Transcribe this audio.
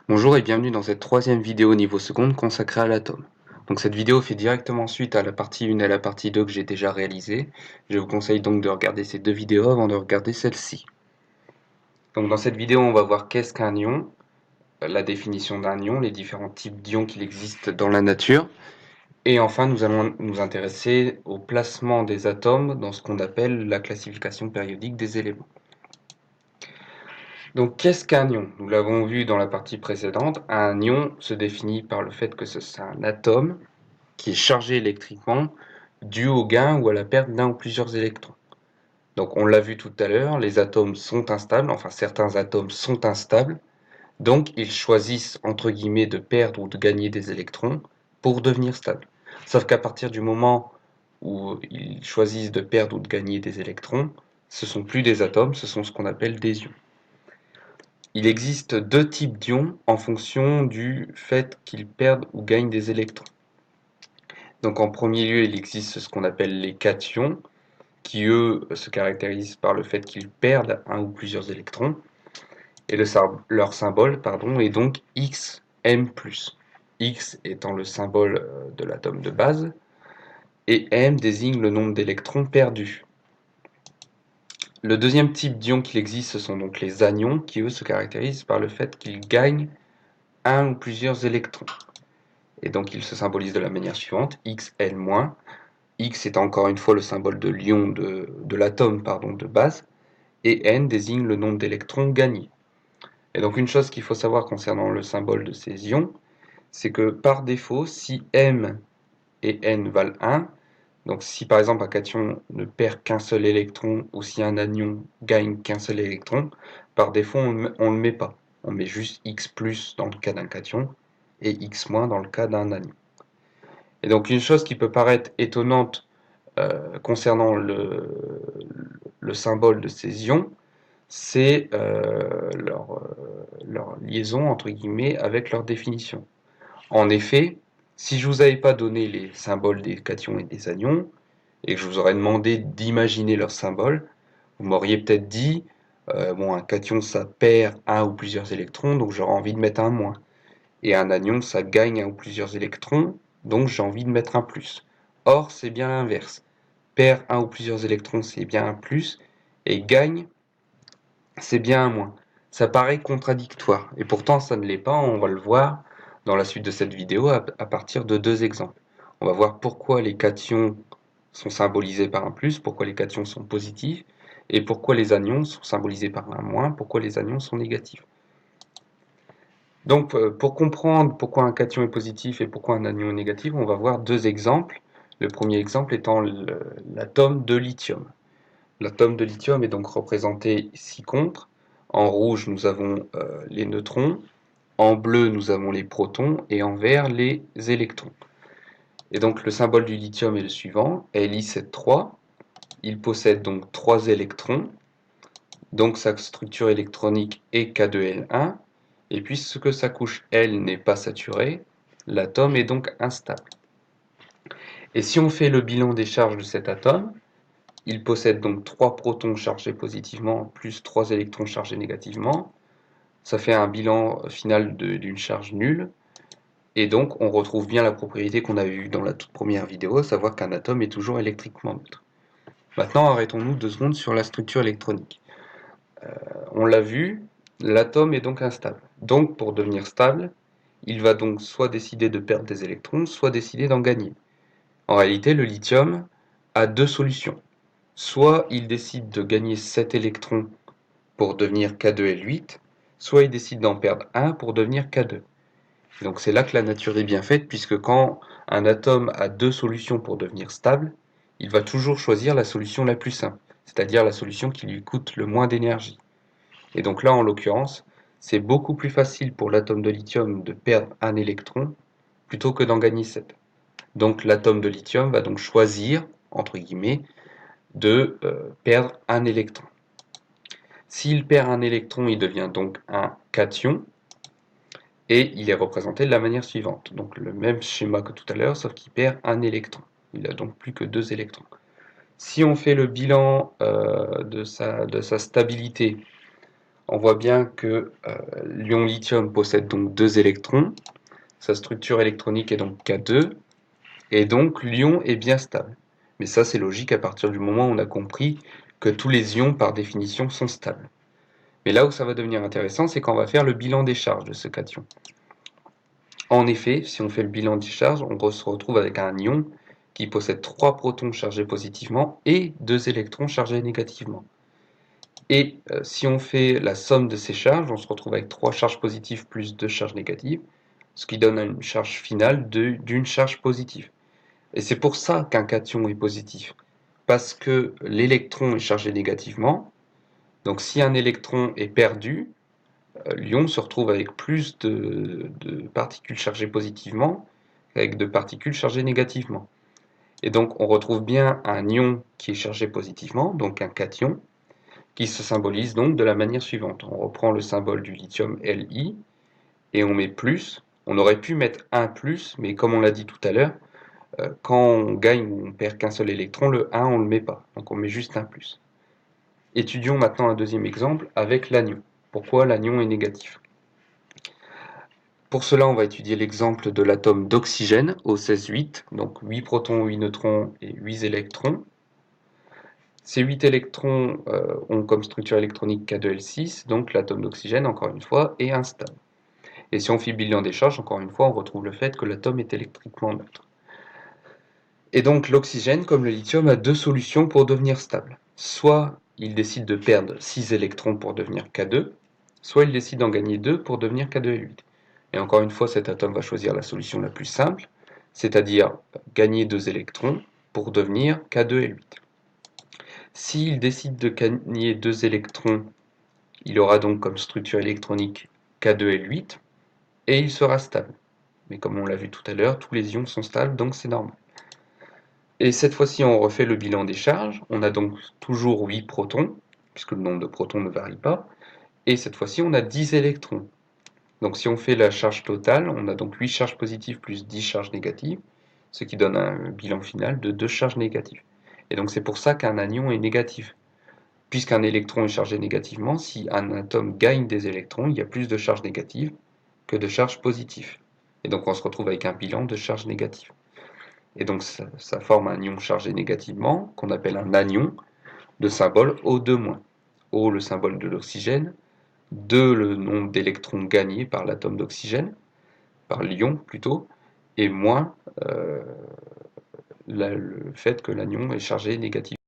Bonjour et bienvenue dans cette troisième vidéo niveau seconde consacrée à l'atome. Donc cette vidéo fait directement suite à la partie 1 et à la partie 2 que j'ai déjà réalisées. Je vous conseille donc de regarder ces deux vidéos avant de regarder celle-ci. Donc dans cette vidéo on va voir qu'est-ce qu'un ion, la définition d'un ion, les différents types d'ions qu'il existe dans la nature. Et enfin nous allons nous intéresser au placement des atomes dans ce qu'on appelle la classification périodique des éléments. Donc qu'est-ce qu'un ion? Nous l'avons vu dans la partie précédente, un ion se définit par le fait que c'est un atome qui est chargé électriquement dû au gain ou à la perte d'un ou plusieurs électrons. Donc on l'a vu tout à l'heure, les atomes sont instables, enfin certains atomes sont instables, donc ils choisissent entre guillemets de perdre ou de gagner des électrons pour devenir stables. Sauf qu'à partir du moment où ils choisissent de perdre ou de gagner des électrons, ce sont plus des atomes, ce sont ce qu'on appelle des ions. Il existe deux types d'ions en fonction du fait qu'ils perdent ou gagnent des électrons. Donc en premier lieu, il existe ce qu'on appelle les cations, qui eux se caractérisent par le fait qu'ils perdent un ou plusieurs électrons, et leur symbole est donc Xm+. X étant le symbole de l'atome de base, et M désigne le nombre d'électrons perdus. Le deuxième type d'ion qu'il existe, ce sont donc les anions, qui eux se caractérisent par le fait qu'ils gagnent un ou plusieurs électrons. Et donc ils se symbolisent de la manière suivante, Xl-, X est encore une fois le symbole de l'ion de l'atome de base, et N désigne le nombre d'électrons gagnés. Et donc une chose qu'il faut savoir concernant le symbole de ces ions, c'est que par défaut, si M et N valent 1, donc si par exemple un cation ne perd qu'un seul électron, ou si un anion gagne qu'un seul électron, par défaut on ne le met pas. On met juste X plus dans le cas d'un cation, et X moins dans le cas d'un anion. Et donc une chose qui peut paraître étonnante concernant le symbole de ces ions, c'est leur liaison entre guillemets avec leur définition. En effet, si je vous avais pas donné les symboles des cations et des anions, et que je vous aurais demandé d'imaginer leurs symboles, vous m'auriez peut-être dit, bon, un cation ça perd un ou plusieurs électrons, donc j'aurais envie de mettre un moins. Et un anion ça gagne un ou plusieurs électrons, donc j'ai envie de mettre un plus. Or, c'est bien l'inverse. Perd un ou plusieurs électrons, c'est bien un plus, et gagne, c'est bien un moins. Ça paraît contradictoire, et pourtant ça ne l'est pas, on va le voir dans la suite de cette vidéo à partir de deux exemples. On va voir pourquoi les cations sont symbolisés par un plus, pourquoi les cations sont positifs, et pourquoi les anions sont symbolisés par un moins, pourquoi les anions sont négatifs. Donc pour comprendre pourquoi un cation est positif et pourquoi un anion est négatif, on va voir deux exemples. Le premier exemple étant l'atome de lithium. L'atome de lithium est donc représenté ici contre. En rouge, nous avons les neutrons. En bleu, nous avons les protons. Et en vert, les électrons. Et donc le symbole du lithium est le suivant, Li7,3. Il possède donc 3 électrons. Donc sa structure électronique est K2L1. Et puisque sa couche L n'est pas saturée, l'atome est donc instable. Et si on fait le bilan des charges de cet atome, il possède donc 3 protons chargés positivement plus 3 électrons chargés négativement. Ça fait un bilan final d'une charge nulle. Et donc on retrouve bien la propriété qu'on avait vue dans la toute première vidéo, à savoir qu'un atome est toujours électriquement neutre. Maintenant arrêtons-nous 2 secondes sur la structure électronique. On l'a vu, l'atome est donc instable. Donc pour devenir stable, il va donc soit décider de perdre des électrons, soit décider d'en gagner. En réalité, le lithium a deux solutions. Soit il décide de gagner 7 électrons pour devenir K2L8, soit il décide d'en perdre 1 pour devenir K2. Donc c'est là que la nature est bien faite, puisque quand un atome a deux solutions pour devenir stable, il va toujours choisir la solution la plus simple, c'est-à-dire la solution qui lui coûte le moins d'énergie. Et donc là, en l'occurrence, c'est beaucoup plus facile pour l'atome de lithium de perdre un électron plutôt que d'en gagner 7. Donc l'atome de lithium va donc choisir, entre guillemets, de perdre un électron. S'il perd un électron, il devient donc un cation, et il est représenté de la manière suivante. Donc le même schéma que tout à l'heure, sauf qu'il perd un électron. Il n'a donc plus que 2 électrons. Si on fait le bilan de sa stabilité, On voit bien que l'ion lithium possède donc 2 électrons, sa structure électronique est donc K2, et donc l'ion est bien stable. Mais ça c'est logique à partir du moment où on a compris que tous les ions par définition sont stables. Mais là où ça va devenir intéressant, c'est quand on va faire le bilan des charges de ce cation. En effet, si on fait le bilan des charges, on se retrouve avec un ion qui possède 3 protons chargés positivement et 2 électrons chargés négativement. Et si on fait la somme de ces charges, on se retrouve avec 3 charges positives plus 2 charges négatives, ce qui donne une charge finale d'une charge positive. Et c'est pour ça qu'un cation est positif, parce que l'électron est chargé négativement. Donc si un électron est perdu, l'ion se retrouve avec plus de particules chargées positivement qu'avec de particules chargées négativement. Et donc on retrouve bien un ion qui est chargé positivement, donc un cation, qui se symbolise donc de la manière suivante. On reprend le symbole du lithium Li et on met plus. On aurait pu mettre un plus, mais comme on l'a dit tout à l'heure, quand on gagne ou on perd qu'un seul électron, le 1 on ne le met pas, donc on met juste un plus. Étudions maintenant un deuxième exemple avec l'anion. Pourquoi l'anion est négatif? Pour cela, on va étudier l'exemple de l'atome d'oxygène, O16-8, donc 8 protons, 8 neutrons et 8 électrons. Ces 8 électrons ont comme structure électronique K2L6, donc l'atome d'oxygène, encore une fois, est instable. Et si on fait le bilan des charges, encore une fois, on retrouve le fait que l'atome est électriquement neutre. Et donc l'oxygène, comme le lithium, a deux solutions pour devenir stable. Soit il décide de perdre 6 électrons pour devenir K2, soit il décide d'en gagner 2 pour devenir K2L8. Et encore une fois, cet atome va choisir la solution la plus simple, c'est-à-dire gagner 2 électrons pour devenir K2L8. S'il décide de gagner 2 électrons, il aura donc comme structure électronique K2L8 et il sera stable. Mais comme on l'a vu tout à l'heure, tous les ions sont stables, donc c'est normal. Et cette fois-ci, on refait le bilan des charges. On a donc toujours 8 protons, puisque le nombre de protons ne varie pas. Et cette fois-ci, on a 10 électrons. Donc si on fait la charge totale, on a donc 8 charges positives plus 10 charges négatives, ce qui donne un bilan final de 2 charges négatives. Et donc c'est pour ça qu'un anion est négatif. Puisqu'un électron est chargé négativement, si un atome gagne des électrons, il y a plus de charges négatives que de charges positives. Et donc on se retrouve avec un bilan de charges négatives. Et donc ça forme un ion chargé négativement, qu'on appelle un anion, de symbole O2-. O le symbole de l'oxygène, 2 le nombre d'électrons gagnés par l'atome d'oxygène, par l'ion plutôt, et moins le fait que l'anion est chargé négativement.